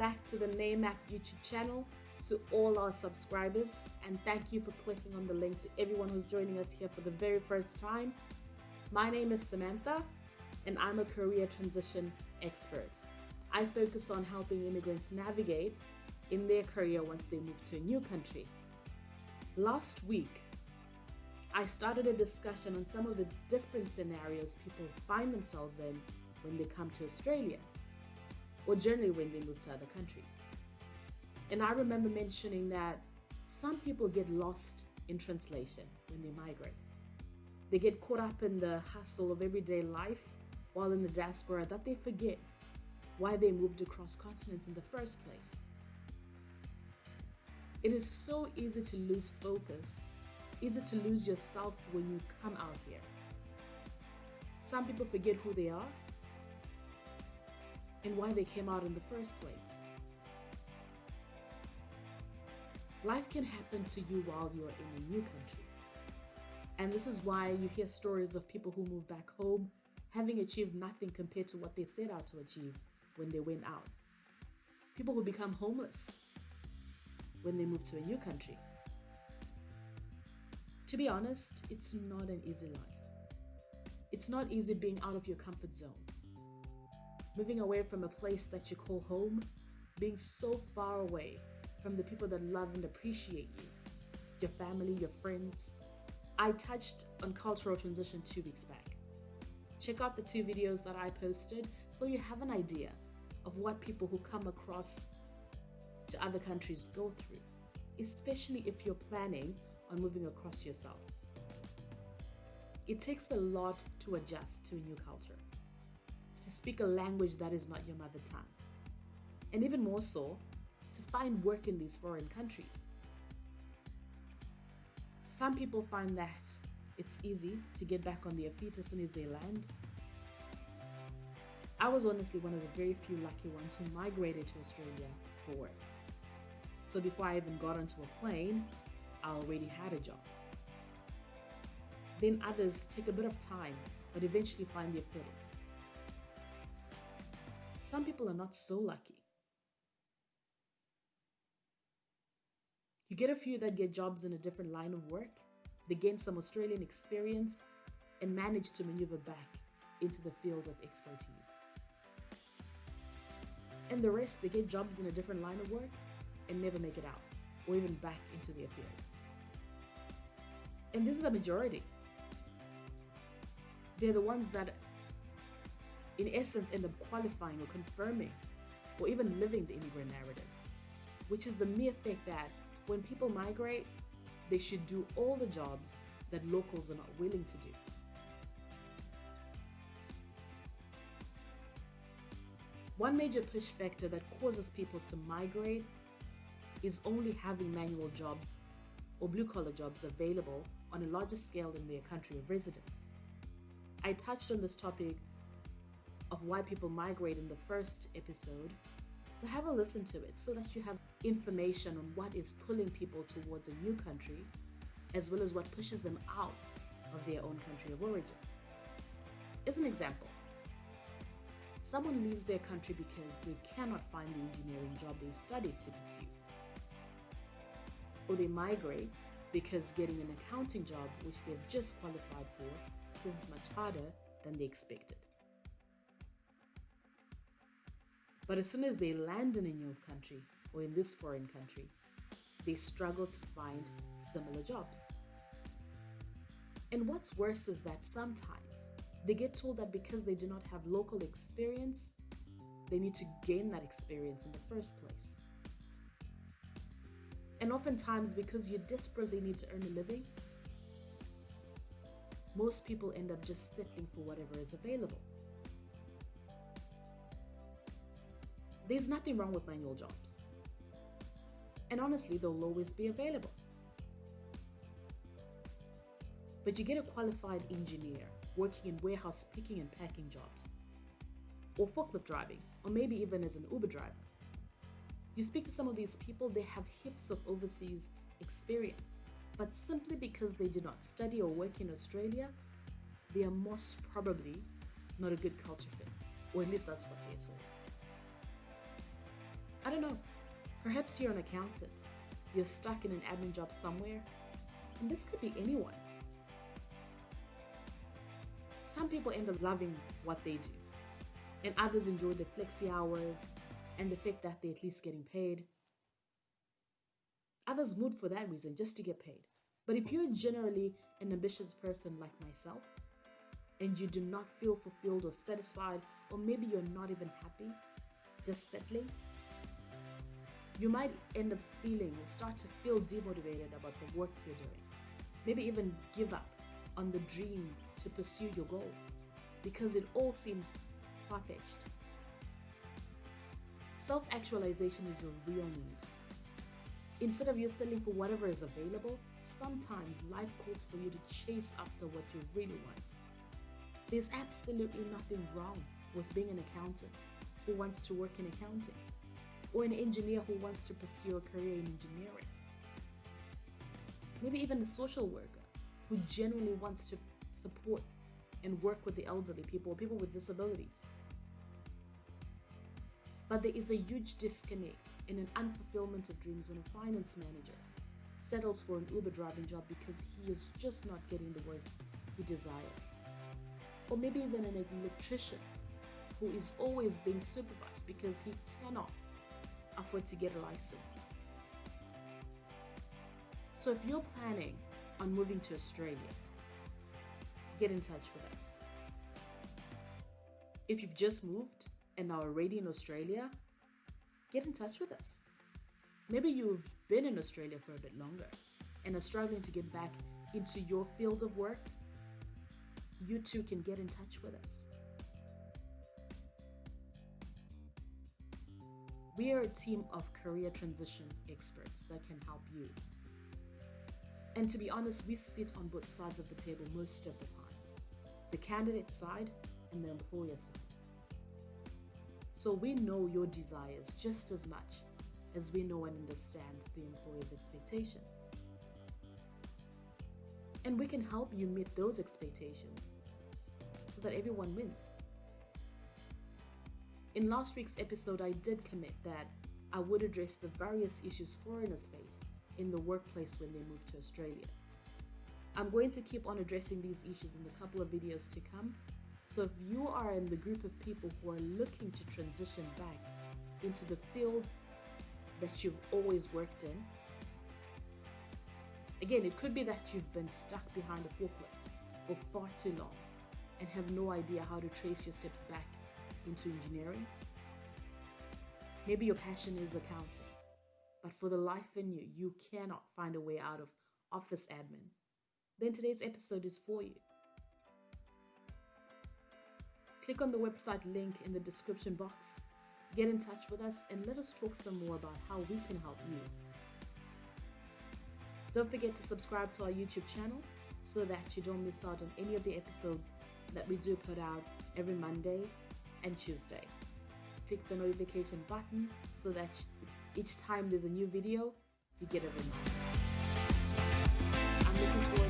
back to the Name App YouTube channel, to all our subscribers, and thank you for clicking on the link to everyone who's joining us here for the very first time. My name is Samantha, and I'm a career transition expert. I focus on helping immigrants navigate in their career once they move to a new country. Last week, I started a discussion on some of the different scenarios people find themselves in when they come to Australia, or generally when they move to other countries. And I remember mentioning that some people get lost in translation when they migrate. They get caught up in the hustle of everyday life while in the diaspora that they forget why they moved across continents in the first place. It is so easy to lose focus, easy to lose yourself when you come out here. Some people forget who they are and why they came out in the first place. Life can happen to you while you're in a new country. And this is why you hear stories of people who move back home having achieved nothing compared to what they set out to achieve when they went out. People who become homeless when they move to a new country. To be honest, it's not an easy life. It's not easy being out of your comfort zone. Moving away from a place that you call home, being so far away from the people that love and appreciate you, your family, your friends. I touched on cultural transition 2 weeks back. Check out the 2 videos that I posted so you have an idea of what people who come across to other countries go through, especially if you're planning on moving across yourself. It takes a lot to adjust to a new culture, to speak a language that is not your mother tongue, and even more so, to find work in these foreign countries. Some people find that it's easy to get back on their feet as soon as they land. I was honestly one of the very few lucky ones who migrated to Australia for work. So before I even got onto a plane, I already had a job. Then others take a bit of time, but eventually find their footing. Some people are not so lucky. You get a few that get jobs in a different line of work, they gain some Australian experience, and manage to maneuver back into the field of expertise. And the rest, they get jobs in a different line of work and never make it out, or even back into their field. And this is the majority. They're the ones that, in essence, end up qualifying or confirming, or even living the immigrant narrative, which is the mere fact that when people migrate, they should do all the jobs that locals are not willing to do. One major push factor that causes people to migrate is only having manual jobs or blue-collar jobs available on a larger scale in their country of residence. I touched on this topic of why people migrate in the first episode, so have a listen to it so that you have information on what is pulling people towards a new country, as well as what pushes them out of their own country of origin. As an example, someone leaves their country because they cannot find the engineering job they studied to pursue. Or they migrate because getting an accounting job, which they've just qualified for, proves much harder than they expected. But as soon as they land in a new country, or in this foreign country, they struggle to find similar jobs. And what's worse is that sometimes they get told that because they do not have local experience, they need to gain that experience in the first place. And oftentimes, because you desperately need to earn a living, most people end up just settling for whatever is available. There's nothing wrong with manual jobs. And honestly, they'll always be available. But you get a qualified engineer working in warehouse picking and packing jobs, or forklift driving, or maybe even as an Uber driver. You speak to some of these people, they have heaps of overseas experience, but simply because they did not study or work in Australia, they are most probably not a good culture fit, or at least that's what they're told. I don't know. Perhaps you're an accountant. You're stuck in an admin job somewhere. And this could be anyone. Some people end up loving what they do, and others enjoy the flexi hours and the fact that they're at least getting paid. Others move for that reason, just to get paid. But if you're generally an ambitious person like myself, and you do not feel fulfilled or satisfied, or maybe you're not even happy, just settling, you might end up feeling or start to feel demotivated about the work you're doing. Maybe even give up on the dream to pursue your goals because it all seems far-fetched. Self-actualization is a real need. Instead of you settling for whatever is available, sometimes life calls for you to chase after what you really want. There's absolutely nothing wrong with being an accountant who wants to work in accounting, or an engineer who wants to pursue a career in engineering. Maybe even a social worker who genuinely wants to support and work with the elderly people, people with disabilities. But there is a huge disconnect and an unfulfillment of dreams when a finance manager settles for an Uber driving job because he is just not getting the work he desires. Or maybe even an electrician who is always being supervised because he cannot afford to get a license. So if you're planning on moving to Australia, get in touch with us. If you've just moved and are already in Australia, get in touch with us. Maybe you've been in Australia for a bit longer and are struggling to get back into your field of work. You too can get in touch with us. We are a team of career transition experts that can help you. And to be honest, we sit on both sides of the table most of the time, the candidate side and the employer side. So we know your desires just as much as we know and understand the employer's expectation. And we can help you meet those expectations so that everyone wins. In last week's episode, I did commit that I would address the various issues foreigners face in the workplace when they move to Australia. I'm going to keep on addressing these issues in a couple of videos to come. So if you are in the group of people who are looking to transition back into the field that you've always worked in, again, it could be that you've been stuck behind a forklift for far too long and have no idea how to trace your steps back into engineering. Maybe your passion is accounting, but for the life in you, you cannot find a way out of office admin. Then today's episode is for you. Click on the website link in the description box, get in touch with us, and let us talk some more about how we can help you. Don't forget to subscribe to our YouTube channel so that you don't miss out on any of the episodes that we do put out every Monday and Tuesday. Click the notification button so that each time there's a new video, you get a reminder. I'm looking forward